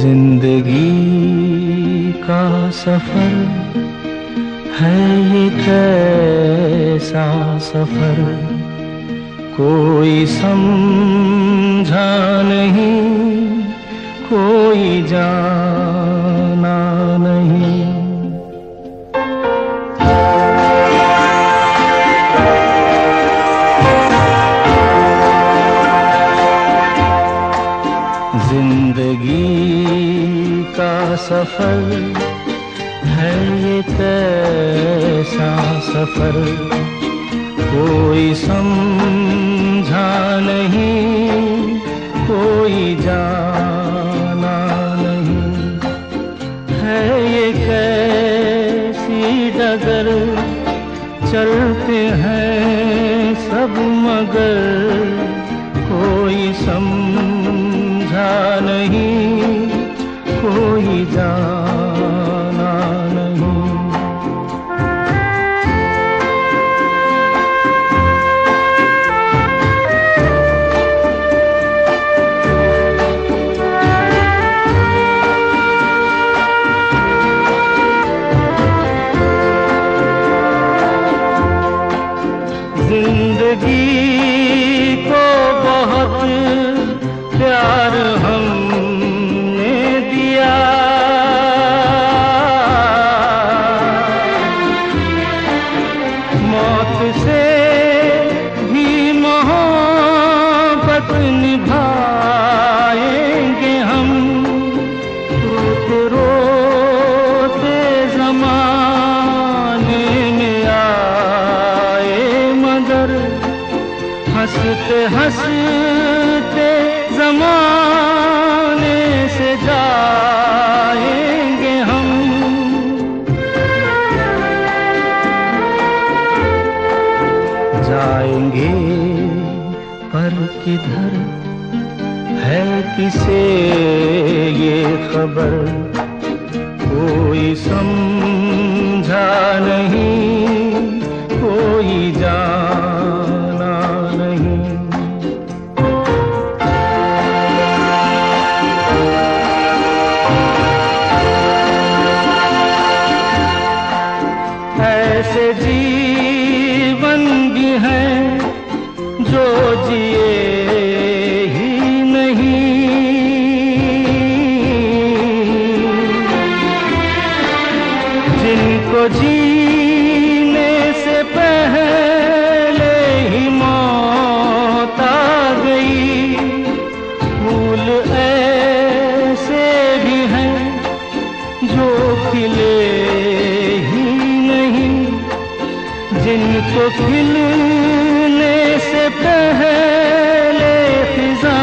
जिंदगी का सफर है ये कैसा सफर, कोई समझा नहीं, कोई जाना नहीं। जिंदगी का सफर है ये कैसा सफर, कोई समझा नहीं, कोई जाना नहीं। है ये कैसी डगर, चलते हैं सब मगर कोई समझा नहीं, कोई जाना नहीं। जिंदगी को बहुत प्यार हमने दिया, मौत से भी मोहब्बत निभाएंगे हम। रोते रोते ज़माने में आए मगर, हंसते हंसते ज़माने से जाएंगे हम। जाएंगे पर किधर है किसे ये खबर, कोई समझा नहीं, कोई जाना नहीं। ऐसे जीवन भी हैं जो जिए ही नहीं, जिनको जीने से पहले ही मौत आ गई। फूल ऐसे भी हैं जो खिले ही नहीं, जिनको खिलने से पहले फिजा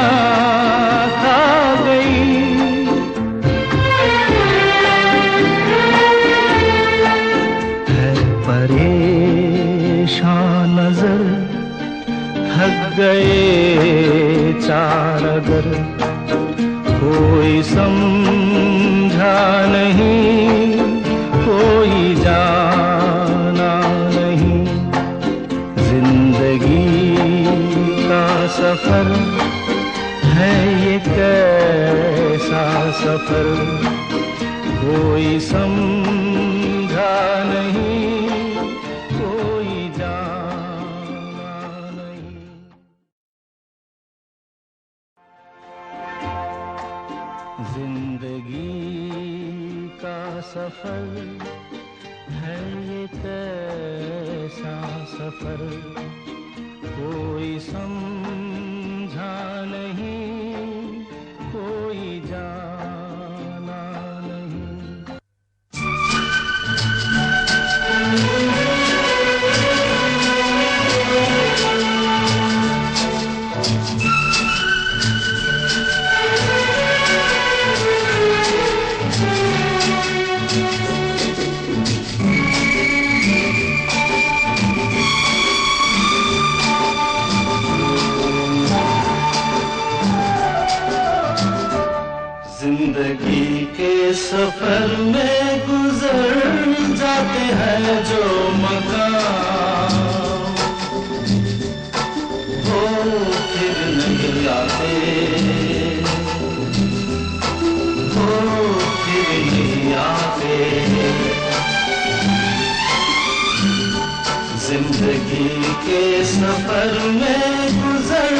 खा गई। है परेशान नजर, थक गए चार अगर, कोई समझा नहीं, कोई जाना नहीं। जिंदगी का सफर है ये कैसा सफर, कोई समझा नहीं, कोई जाना नहीं। जिंदगी का सफर है ये कैसा सफर, कोई समझा नहीं, कोई जाना नहीं। जिंदगी के सफर में गुजर जाते हैं जो मकाम, वो फिर नहीं आते, वो आते। जिंदगी के सफर में गुजर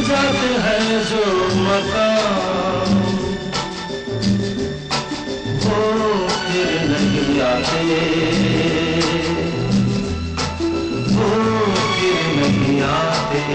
जाते हैं जो मकाम, वो फिर नहीं आते, वो फिर नहीं आते।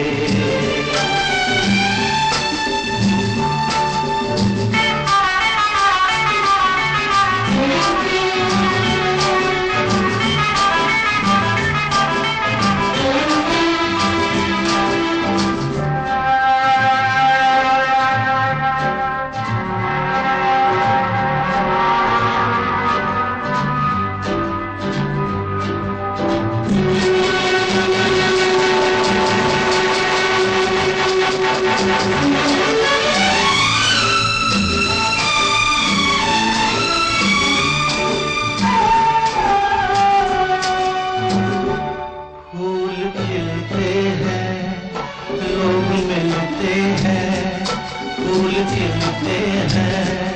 फूल खिलते हैं,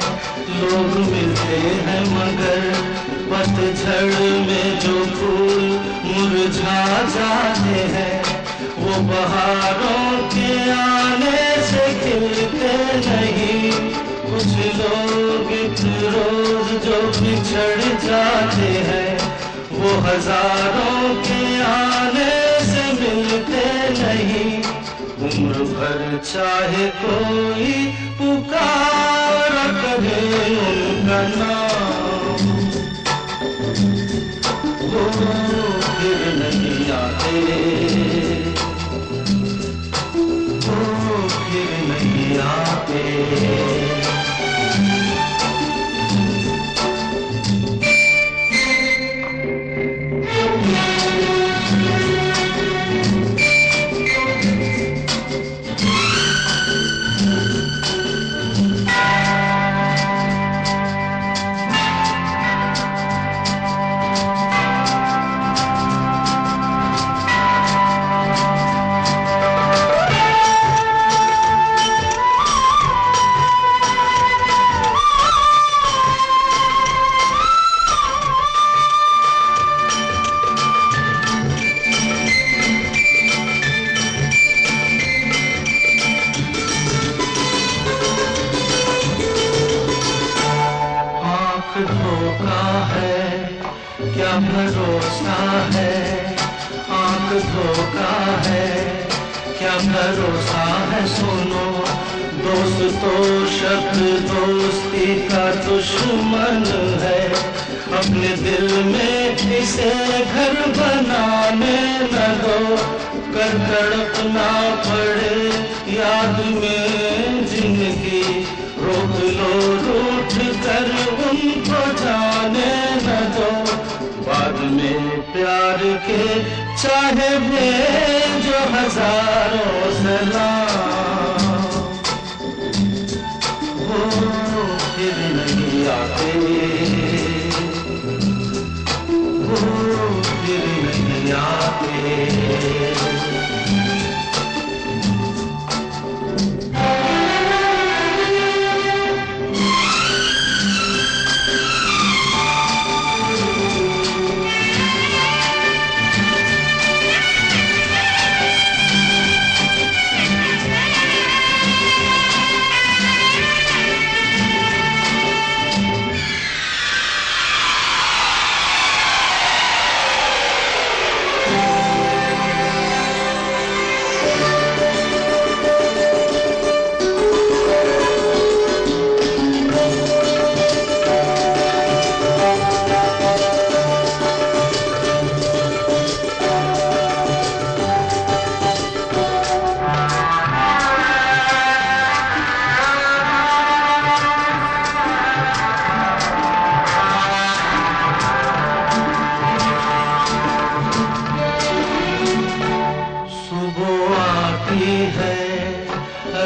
लोग मिलते हैं, मगर पतझड़ में जो फूल मुरझा जाते हैं, वो बहारों के आने से खिलते नहीं। कुछ लोग एक रोज जो बिछड़ जाते हैं, वो हजारों के आने से मिलते नहीं। उम्र भर चाहे कोई पुकार करे उनका नाम, वो फिर नहीं आते, वो फिर नहीं आते। धोखा है क्या भरोसा है, आंख धोखा है क्या भरोसा है। सुनो दोस्त तो शब्द दोस्ती का दुश्मन है, अपने दिल में इसे घर बनाने न दो। कर तड़पना पड़े याद में जिंदगी, रोक लो रूठ कर उनको जाने न दो। बाद में प्यार के चाहे भेजो हजारों सलाम, वो फिर नहीं आते, वो फिर नहीं आते।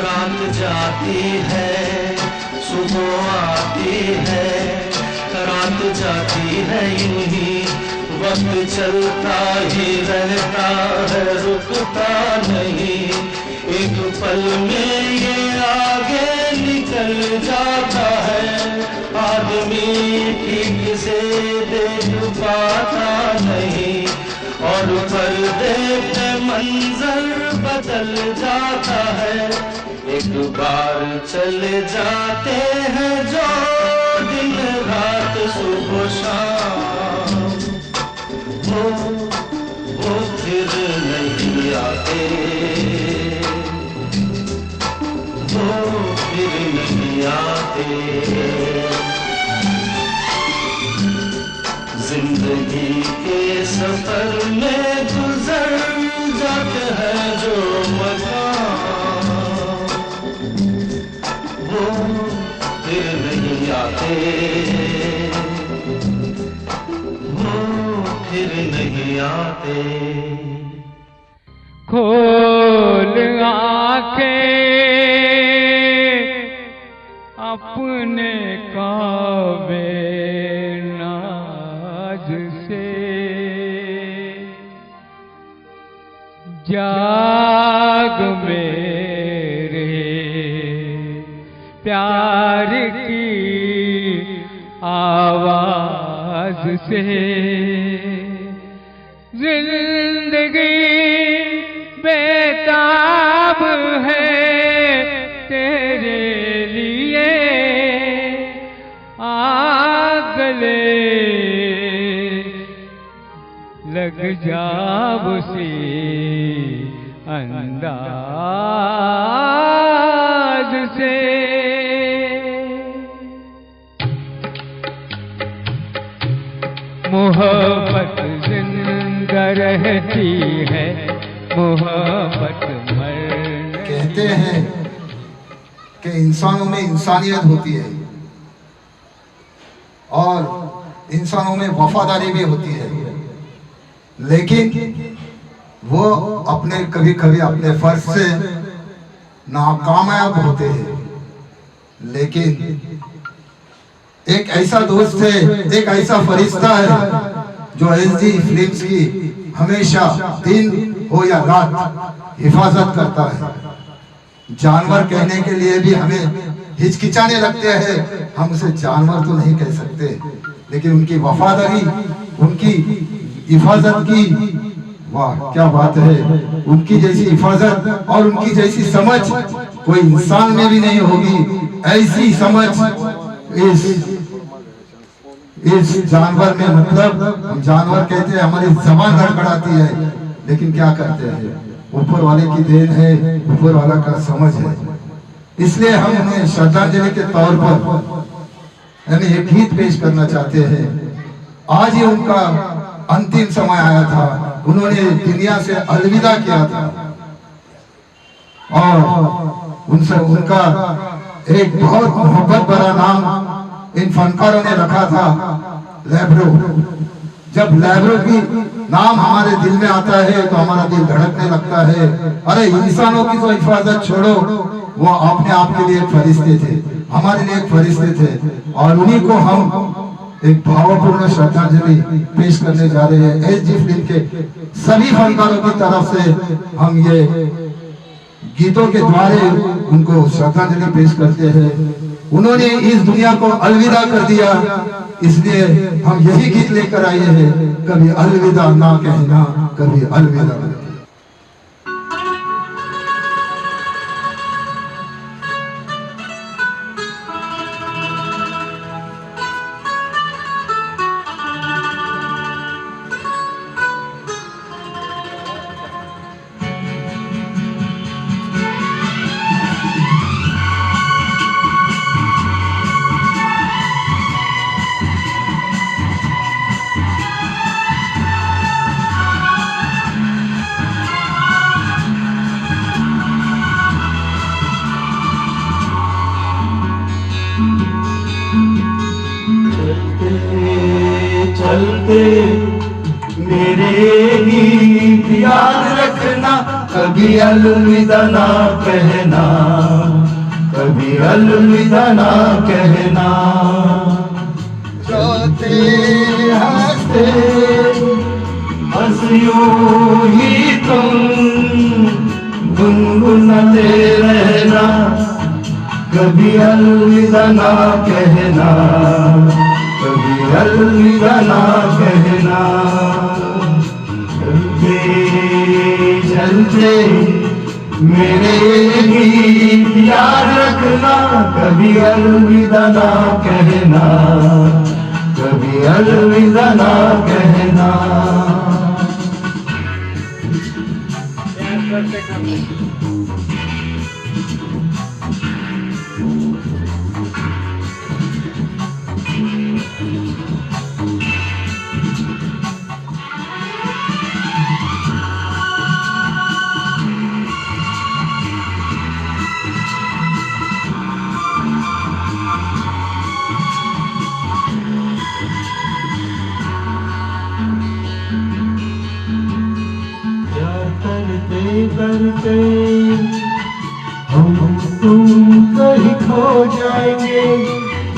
रात जाती है, सुबह आती है, रात जाती है, यूं ही वक्त चलता ही रहता है, रुकता नहीं। एक पल में ये आगे निकल जाता है आदमी ठीक से देख पाता नहीं, और पर्दे पे मंजर बदल जाता है। एक बार चले जाते हैं जो दिन रात सुबह शाम, वो फिर नहीं आते, वो फिर नहीं आते। जिंदगी के सफर में गुजर जाते हैं जो मकाम, वो फिर नहीं आते, वो फिर नहीं आते। खोल आंखें अपने काबे नाज से, जाग मेरे प्यार की आवाज से। जिंदगी बेताब है तेरे लिए, आग ले लग जाब सी अंदाज से। मोहब्बत जिंदा रहती है, मोहब्बत मर। कहते हैं कि इंसानों में इंसानियत होती है और इंसानों में वफादारी भी होती है, लेकिन वो अपने कभी कभी अपने फर्ज से नाकामयाब होते हैं। लेकिन एक ऐसा दोस्त है, एक ऐसा फरिश्ता है जो एसजी फिल्म्स की हमेशा दिन हो या रात हिफाजत करता है। जानवर कहने के लिए भी हमें हिचकिचाने लगते हैं, हम उसे जानवर तो नहीं कह सकते, लेकिन उनकी वफादारी, उनकी हिफाजत की, वाह क्या बात है। उनकी जैसी हिफाजत और उनकी जैसी समझ कोई इंसान में भी नहीं होगी। ऐसी समझ इस जानवर में, मतलब हम जानवर कहते हैं, हमारी जबान लड़खड़ाती है, लेकिन क्या करते हैं, ऊपर वाले की देन है, ऊपर वाला का समझ है। इसलिए हम उन्हें श्रद्धांजलि के तौर पर यानी एक गीत पेश करना चाहते हैं। आज ही उनका अंतिम समय आया था, उन्होंने दुनिया से अलविदा किया था और उनसे उनका एक बहुत मोहब्बत भरा नाम इन फनकारों ने रखा था, लैब्रो। जब लैब्रो की नाम हमारे दिल में आता है तो हमारा दिल धड़कने लगता है। अरे इंसानों की तो हिफाजत छोड़ो, वो अपने आप के लिए एक फरिश्ते थे, हमारे लिए एक फरिश्ते थे, और उन्हीं को हम एक भावपूर्ण श्रद्धांजलि पेश करने जा रहे हैं। एसजी फिल्म के सभी फनकारों की तरफ से हम ये गीतों के द्वारा उनको श्रद्धांजलि पेश करते हैं। उन्होंने इस दुनिया को अलविदा कर दिया, इसलिए हम यही गीत लेकर आए हैं, कभी अलविदा ना कहना, कभी अलविदा। चलते मेरे गीत याद रखना, कभी अलविदा ना कहना, कभी अलविदा ना कहना। रोते हंसते बस यूं ही तुम गुनगुनाते रहना, कभी अलविदा ना कहना। अलविदा ना कहना। चलते चलते मेरे गीत याद रखना, कभी अलविदा ना कहना, कभी अलविदा ना कहना। करते हम तुम कहीं खो जाएंगे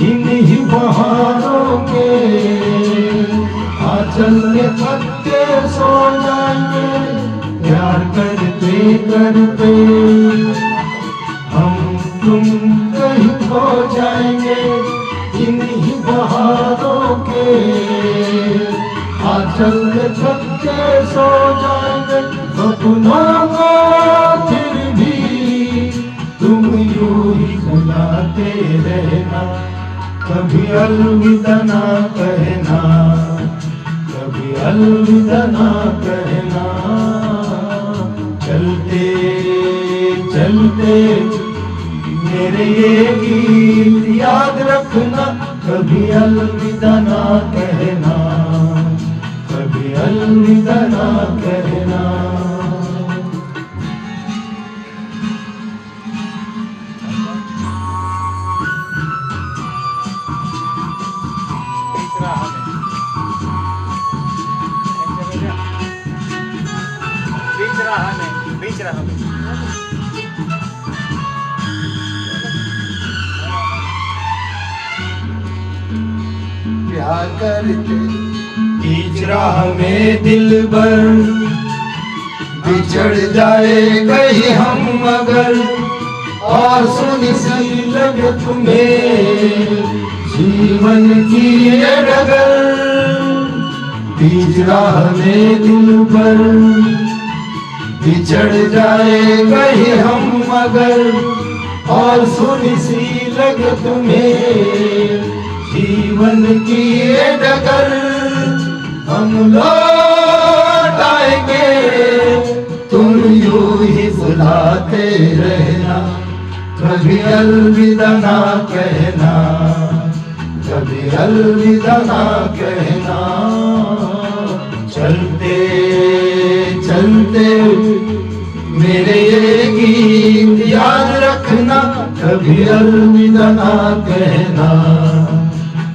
इन्हीं बहारों के आंचल में पत्ते सो जाएंगे। प्यार करते करते हम तुम कहीं खो जाएंगे इन्हीं बहारों के आंचल में पत्ते सो जाएंगे। सपनों को फिर भी तुम यूं ही बुलाते रहना, कभी अलविदा ना कहना, कभी अलविदा ना कहना। चलते चलते मेरे ये गीत याद रखना, कभी अलविदा ना कहना, कभी अलविदा ना कहना। बीच रहा में प्यार करते बीच राह में दिल भर बिछड़ जाए कहीं हम अगर, और सुनी सी लगे तुम्हें जीवन की ये डगर। बीच राह में दिल भर बिछड़ जाए कहीं हम मगर, और सुनी सी लगे तुम्हें जीवन की ये डगर। हम लौट आएंगे तुम यूं ही बुलाते रहना, कभी अलविदा ना कहना, कभी अलविदा ना कहना। चलते चलते मेरे ये गीत याद रखना, कभी अलविदा ना कहना,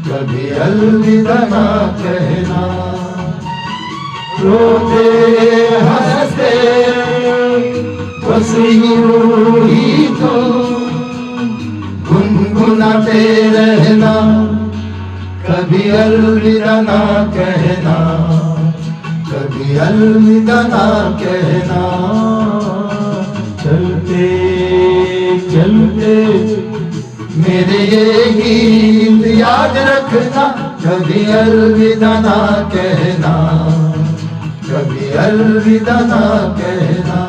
कभी अलविदा ना कहना। रोते हंसते बस यूं ही तो गुनगुनाते रहना, कभी अलविदा ना कहना, कभी अलविदा ना कहना। चलते चलते मेरे ये गीत याद रखना, कभी अलविदा ना कहना, कभी अलविदा ना कहना।